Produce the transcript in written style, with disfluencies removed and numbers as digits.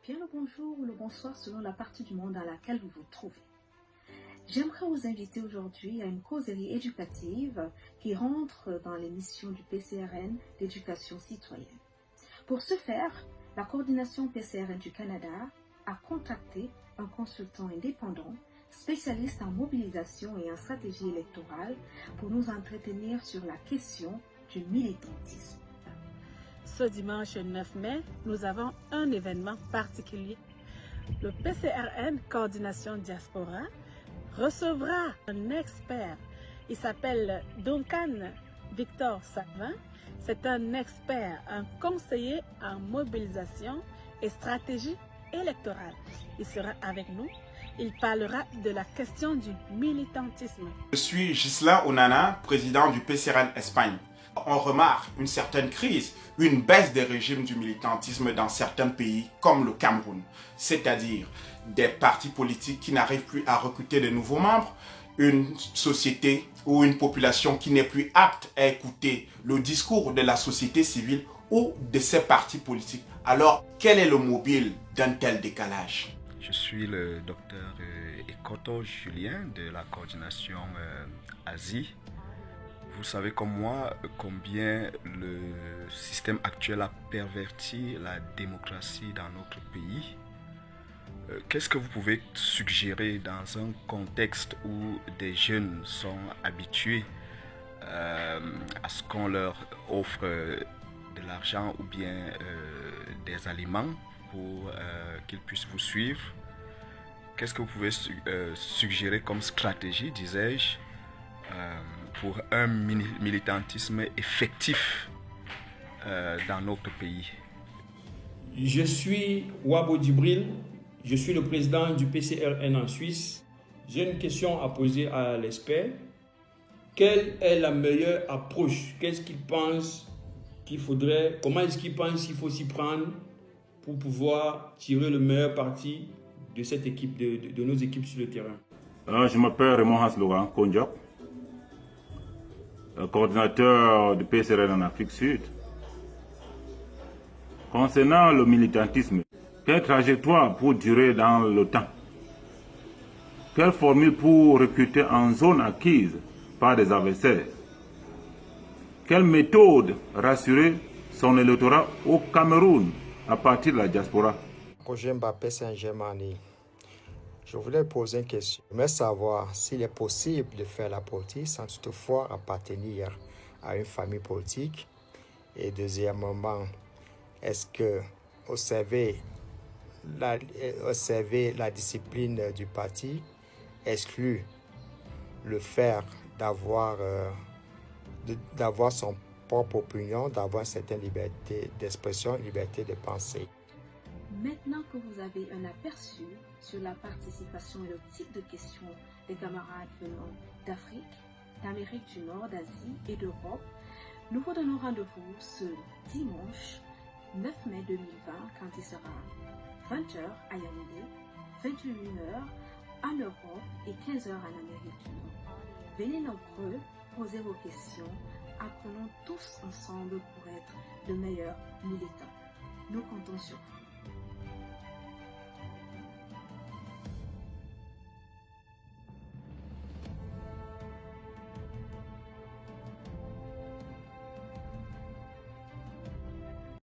Bien le bonjour ou le bonsoir selon la partie du monde dans laquelle vous vous trouvez. J'aimerais vous inviter aujourd'hui à une causerie éducative qui rentre dans les missions du PCRN d'éducation citoyenne. Pour ce faire, la coordination PCRN du Canada a contacté un consultant indépendant, spécialiste en mobilisation et en stratégie électorale, pour nous entretenir sur la question du militantisme. Ce dimanche 9 mai, nous avons un événement particulier. Le PCRN Coordination Diaspora recevra un expert. Il s'appelle Duncan Victor Savin. C'est un expert, un conseiller en mobilisation et stratégie électorale. Il sera avec nous. Il parlera de la question du militantisme. Je suis Ghislain Onana, président du PCRN Espagne. On remarque une certaine crise, une baisse des régimes du militantisme dans certains pays comme le Cameroun, c'est-à-dire des partis politiques qui n'arrivent plus à recruter de nouveaux membres, une société ou une population qui n'est plus apte à écouter le discours de la société civile ou de ces partis politiques. Alors, quel est le mobile d'un tel décalage? Je suis le docteur Ekoto Julien de la coordination Asie. Vous savez comme moi combien le système actuel a perverti la démocratie dans notre pays. Qu'est-ce que vous pouvez suggérer dans un contexte où des jeunes sont habitués à ce qu'on leur offre de l'argent ou bien des aliments pour qu'ils puissent vous suivre? Qu'est-ce que vous pouvez suggérer comme stratégie, disais-je, pour un militantisme effectif dans notre pays? Je suis Wabo Djibril, je suis le président du PCRN en Suisse. J'ai une question à poser à l'expert. Quelle est la meilleure approche? Qu'est-ce qu'il pense qu'il faudrait, comment est-ce qu'il pense qu'il faut s'y prendre pour pouvoir tirer le meilleur parti de cette équipe, de nos équipes sur le terrain? Je m'appelle Raymond Hans-Laurent Kondiok, coordinateur du PCRN en Afrique Sud. Concernant le militantisme, quelle trajectoire pour durer dans le temps? Quelle formule pour recruter en zone acquise par des adversaires? Quelle méthode rassurer son électorat au Cameroun à partir de la diaspora? Roger Mbappé Saint-Germani. Je voulais poser une question. J'aimerais savoir s'il est possible de faire la politique sans toutefois appartenir à une famille politique. Et deuxièmement, est-ce que observer la discipline du parti exclut le fait d'avoir son propre opinion, d'avoir une certaine liberté d'expression, liberté de penser? Maintenant que vous avez un aperçu sur la participation et le type de questions des camarades venant d'Afrique, d'Amérique du Nord, d'Asie et d'Europe, nous vous donnons rendez-vous ce dimanche 9 mai 2020 quand il sera 20h à Yaoundé, 21h en Europe et 15h en Amérique du Nord. Venez nombreux, posez vos questions, apprenons tous ensemble pour être de meilleurs militants. Nous comptons sur vous.